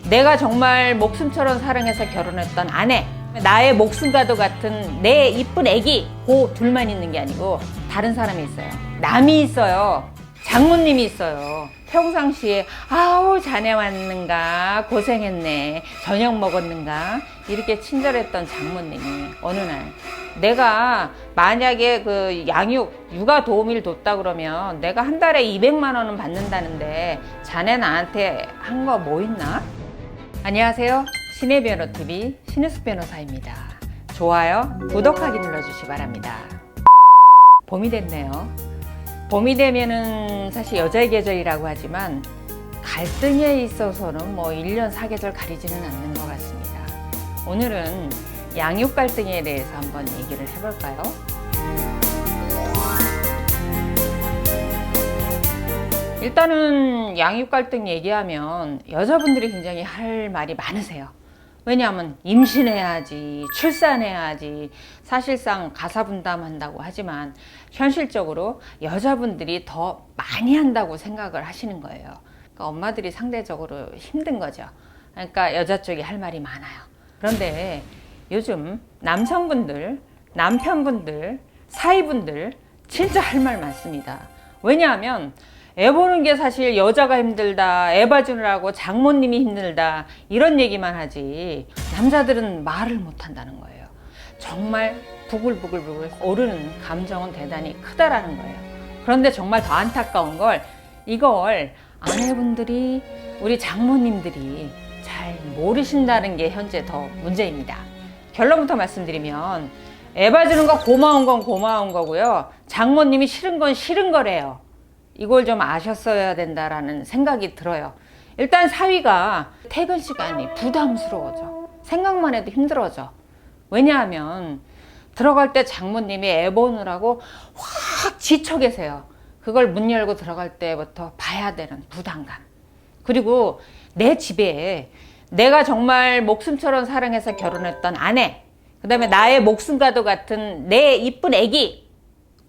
내가 정말 목숨처럼 사랑해서 결혼했던 아내, 나의 목숨과도 같은 내 이쁜 애기, 그 둘만 있는 게 아니고 다른 사람이 있어요. 남이 있어요. 장모님이 있어요. 평상시에 아우 자네 왔는가, 고생했네, 저녁 먹었는가, 이렇게 친절했던 장모님이 어느 날 내가 만약에 그 양육 육아 도우미를 뒀다 그러면 내가 한 달에 200만 원은 받는다는데 자네 나한테 한 거 뭐 있나? 안녕하세요. 신의 변호TV 신우숙 변호사입니다. 좋아요, 구독하기 눌러주시기 바랍니다. 봄이 됐네요. 봄이 되면은 사실 여자의 계절이라고 하지만 갈등에 있어서는 뭐 1년 4계절 가리지는 않는 것 같습니다. 오늘은 양육 갈등에 대해서 한번 얘기를 해볼까요? 일단은 양육 갈등 얘기하면 여자분들이 굉장히 할 말이 많으세요. 왜냐하면 임신해야지, 출산해야지, 사실상 가사분담한다고 하지만 현실적으로 여자분들이 더 많이 한다고 생각을 하시는 거예요. 그러니까 엄마들이 상대적으로 힘든 거죠. 그러니까 여자 쪽이 할 말이 많아요. 그런데 요즘 남성분들, 남편분들, 사위분들 진짜 할 말 많습니다. 왜냐하면 애 보는 게 사실 여자가 힘들다, 애 봐주느라고 장모님이 힘들다, 이런 얘기만 하지 남자들은 말을 못 한다는 거예요. 정말 부글부글 오르는 감정은 대단히 크다라는 거예요. 그런데 정말 더 안타까운 걸 이걸 아내분들이, 우리 장모님들이 잘 모르신다는 게 현재 더 문제입니다. 결론부터 말씀드리면 애 봐주는 거 고마운 건 고마운 거고요. 장모님이 싫은 건 싫은 거래요. 이걸 좀 아셨어야 된다라는 생각이 들어요. 일단 사위가 퇴근 시간이 부담스러워져. 생각만 해도 힘들어져. 왜냐하면 들어갈 때 장모님이 애 보느라고 확 지쳐 계세요. 그걸 문 열고 들어갈 때부터 봐야 되는 부담감. 그리고 내 집에 내가 정말 목숨처럼 사랑해서 결혼했던 아내, 그 다음에 나의 목숨과도 같은 내 이쁜 애기,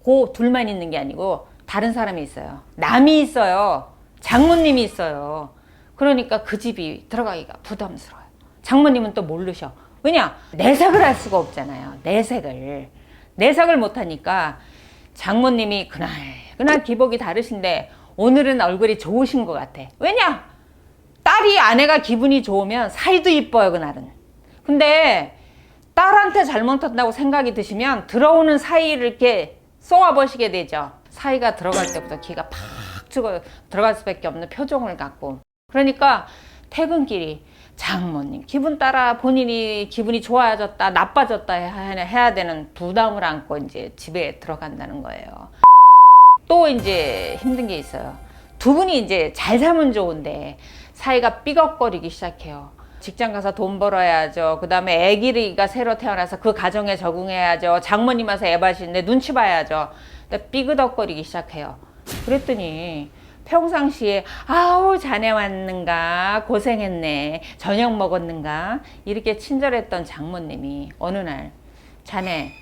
그 둘만 있는 게 아니고 다른 사람이 있어요. 남이 있어요. 장모님이 있어요. 그러니까 그 집이 들어가기가 부담스러워요. 장모님은 또 모르셔. 왜냐? 내색을 할 수가 없잖아요. 내색을 못하니까 장모님이 그날 기복이 다르신데 오늘은 얼굴이 좋으신 것 같아. 왜냐? 딸이, 아내가 기분이 좋으면 사이도 이뻐요, 그날은. 근데 딸한테 잘못한다고 생각이 드시면 들어오는 사이를 이렇게 쏘아보시게 되죠. 사이가 들어갈 때부터 기가 팍 죽어 들어갈 수밖에 없는 표정을 갖고. 그러니까 퇴근길이 장모님 기분 따라 본인이 기분이 좋아졌다, 나빠졌다 해야 되는 부담을 안고 이제 집에 들어간다는 거예요. 또 이제 힘든 게 있어요. 두 분이 이제 잘 살면 좋은데 사이가 삐걱거리기 시작해요. 직장 가서 돈 벌어야죠. 그 다음에 아기가 새로 태어나서 그 가정에 적응해야죠. 장모님 와서 애 봐시는데 눈치 봐야죠. 삐그덕거리기 시작해요. 그랬더니 평상시에 아우 자네 왔는가, 고생했네, 저녁 먹었는가, 이렇게 친절했던 장모님이 어느 날 자네,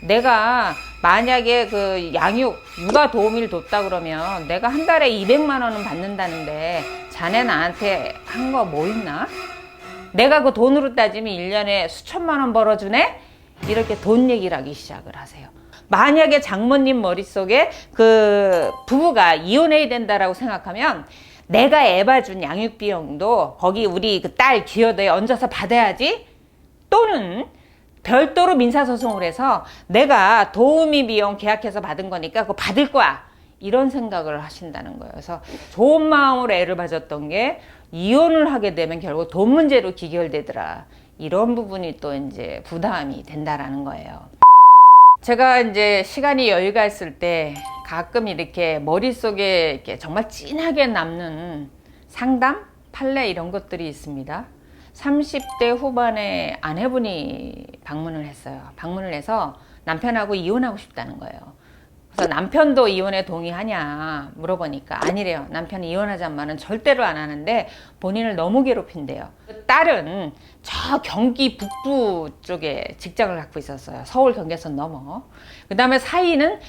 내가 만약에 그 양육 육아 도우미를 뒀다 그러면 내가 한 달에 200만 원은 받는다는데 자네 나한테 한 거 뭐 있나? 내가 그 돈으로 따지면 1년에 수천만 원 벌어주네? 이렇게 돈 얘기를 하기 시작을 하세요. 만약에 장모님 머릿속에 그 부부가 이혼해야 된다라고 생각하면 내가 애 봐준 양육 비용도 거기 우리 그 딸 기여도에 얹어서 받아야지, 또는 별도로 민사소송을 해서 내가 도우미 비용 계약해서 받은 거니까 그거 받을 거야, 이런 생각을 하신다는 거예요. 그래서 좋은 마음으로 애를 봐줬던 게 이혼을 하게 되면 결국 돈 문제로 기결되더라. 이런 부분이 또 이제 부담이 된다라는 거예요. 제가 이제 시간이 여유가 있을 때 가끔 이렇게 머릿속에 이렇게 정말 진하게 남는 상담, 판례 이런 것들이 있습니다. 30대 후반에 아내분이 방문을 했어요. 방문을 해서 남편하고 이혼하고 싶다는 거예요. 그래서 남편도 이혼에 동의하냐 물어보니까 아니래요. 남편이 이혼하자는 말은 절대로 안 하는데 본인을 너무 괴롭힌대요. 딸은 저 경기 북부 쪽에 직장을 갖고 있었어요. 서울 경계선 넘어. 그 다음에 사위는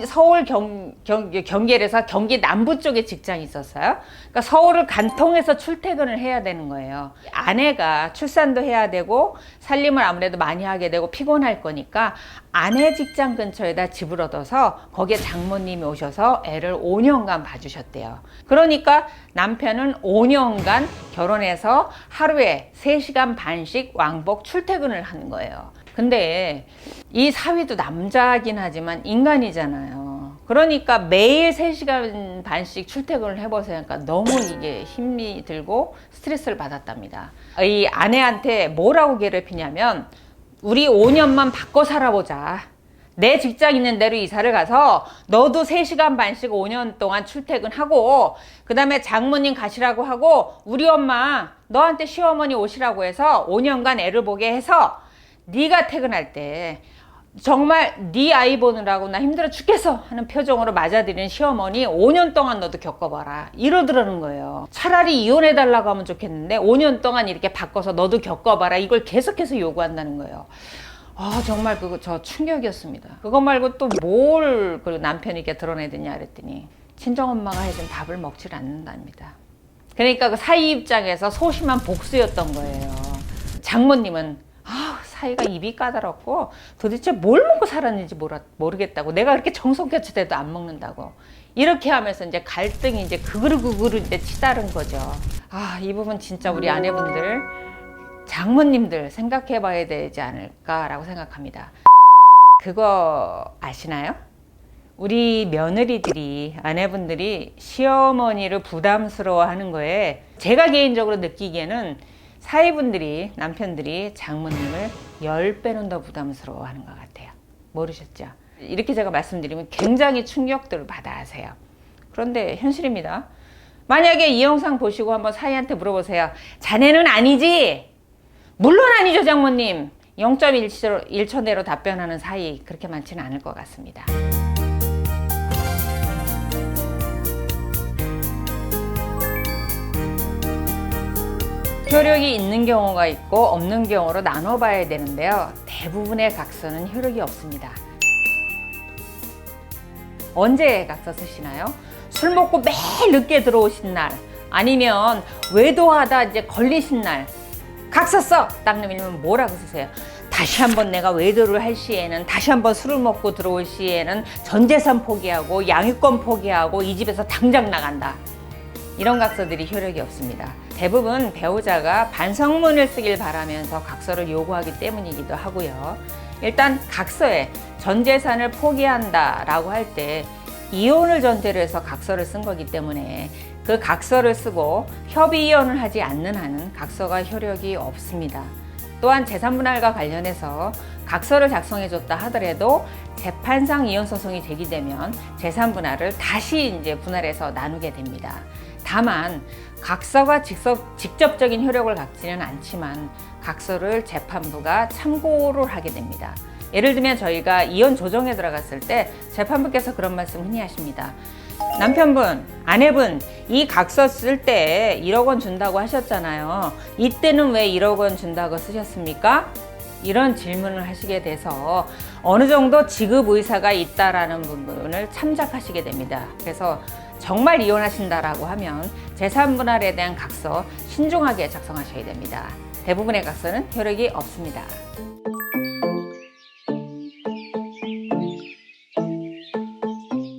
서울 경계에서 경기 남부 쪽에 직장이 있었어요. 그러니까 서울을 간통해서 출퇴근을 해야 되는 거예요. 아내가 출산도 해야 되고 살림을 아무래도 많이 하게 되고 피곤할 거니까 아내 직장 근처에다 집을 얻어서 거기에 장모님이 오셔서 애를 5년간 봐주셨대요. 그러니까 남편은 5년간 결혼해서 하루에 3시간 반씩 왕복 출퇴근을 하는 거예요. 근데 이 사위도 남자긴 하지만 인간이잖아요. 그러니까 매일 3시간 반씩 출퇴근을 해보세요. 그러니까 너무 이게 힘이 들고 스트레스를 받았답니다. 이 아내한테 뭐라고 괴롭히냐면 우리 5년만 바꿔 살아보자. 내 직장 있는 데로 이사를 가서 너도 3시간 반씩 5년 동안 출퇴근하고 그 다음에 장모님 가시라고 하고 우리 엄마 너한테 시어머니 오시라고 해서 5년간 애를 보게 해서 네가 퇴근할 때 정말 네 아이 보느라고 나 힘들어 죽겠어 하는 표정으로 맞아들이는 시어머니 5년 동안 너도 겪어봐라 이러더라는 거예요. 차라리 이혼해달라고 하면 좋겠는데 5년 동안 이렇게 바꿔서 너도 겪어봐라 이걸 계속해서 요구한다는 거예요. 정말 그거 저 충격이었습니다. 그거 말고 또 뭘 그 남편에게 드러내더냐 그랬더니 친정엄마가 해준 밥을 먹질 않는답니다. 그러니까 그 사위 입장에서 소심한 복수였던 거예요. 장모님은 사위가 입이 까다롭고 도대체 뭘 먹고 살았는지 모르겠다고, 내가 그렇게 정성교체돼도 안 먹는다고, 이렇게 하면서 이제 갈등이 이제 그그루 이제 치다른 거죠. 이 부분 진짜 우리 아내분들, 장모님들 생각해 봐야 되지 않을까라고 생각합니다. 그거 아시나요? 우리 며느리들이, 아내분들이 시어머니를 부담스러워 하는 거에 제가 개인적으로 느끼기에는 사위분들이, 남편들이 장모님을 10배는 더 부담스러워 하는 것 같아요. 모르셨죠? 이렇게 제가 말씀드리면 굉장히 충격들을 받아 하세요. 그런데 현실입니다. 만약에 이 영상 보시고 한번 사위한테 물어보세요. 자네는 아니지? 물론 아니죠, 장모님. 0.1초 내로 답변하는 사위 그렇게 많지는 않을 것 같습니다. 효력이 있는 경우가 있고 없는 경우로 나눠봐야 되는데요. 대부분의 각서는 효력이 없습니다. 언제 각서 쓰시나요? 술 먹고 매일 늦게 들어오신 날, 아니면 외도하다 이제 걸리신 날 각서 써! 딱 내밀면 뭐라고 쓰세요? 다시 한번 내가 외도를 할 시에는, 다시 한번 술을 먹고 들어올 시에는 전 재산 포기하고 양육권 포기하고 이 집에서 당장 나간다. 이런 각서들이 효력이 없습니다. 대부분 배우자가 반성문을 쓰길 바라면서 각서를 요구하기 때문이기도 하고요. 일단 각서에 전 재산을 포기한다 라고 할 때 이혼을 전제로 해서 각서를 쓴 거기 때문에 그 각서를 쓰고 협의 이혼을 하지 않는 한은 각서가 효력이 없습니다. 또한 재산분할과 관련해서 각서를 작성해줬다 하더라도 재판상 이혼소송이 제기되면 재산분할을 다시 이제 분할해서 나누게 됩니다. 다만 각서가 직접적인 효력을 갖지는 않지만 각서를 재판부가 참고를 하게 됩니다. 예를 들면 저희가 이혼 조정에 들어갔을 때 재판부께서 그런 말씀 흔히 하십니다. 남편분, 아내분, 이 각서 쓸 때 1억 원 준다고 하셨잖아요. 이때는 왜 1억 원 준다고 쓰셨습니까? 이런 질문을 하시게 돼서 어느 정도 지급 의사가 있다라는 부분을 참작하시게 됩니다. 그래서 정말 이혼하신다라고 하면 재산분할에 대한 각서 신중하게 작성하셔야 됩니다. 대부분의 각서는 효력이 없습니다.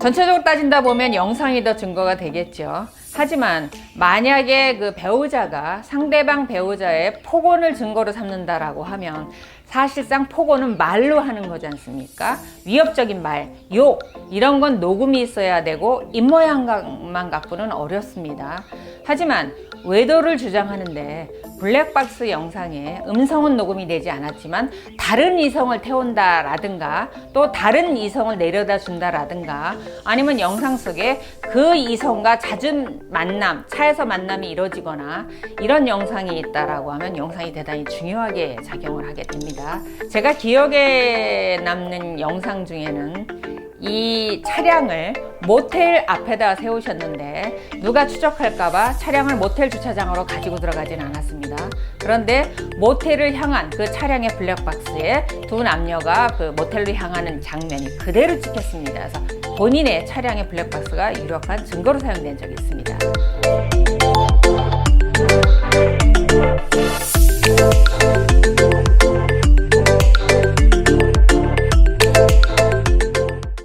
전체적으로 따진다 보면 영상이 더 증거가 되겠죠. 하지만 만약에 그 배우자가 상대방 배우자의 폭언을 증거로 삼는다라고 하면 사실상 폭언은 말로 하는 거지 않습니까? 위협적인 말, 욕 이런 건 녹음이 있어야 되고 입모양만 갖고는 어렵습니다. 하지만 외도를 주장하는데 블랙박스 영상에 음성은 녹음이 되지 않았지만 다른 이성을 태운다라든가 또 다른 이성을 내려다 준다라든가 아니면 영상 속에 그 이성과 잦은 만남, 차에서 만남이 이루어지거나 이런 영상이 있다라고 하면 영상이 대단히 중요하게 작용을 하게 됩니다. 제가 기억에 남는 영상 중에는 이 차량을 모텔 앞에다 세우셨는데 누가 추적할까봐 차량을 모텔 주차장으로 가지고 들어가진 않았습니다. 그런데 모텔을 향한 그 차량의 블랙박스에 두 남녀가 그 모텔로 향하는 장면이 그대로 찍혔습니다. 그래서 본인의 차량의 블랙박스가 유력한 증거로 사용된 적이 있습니다.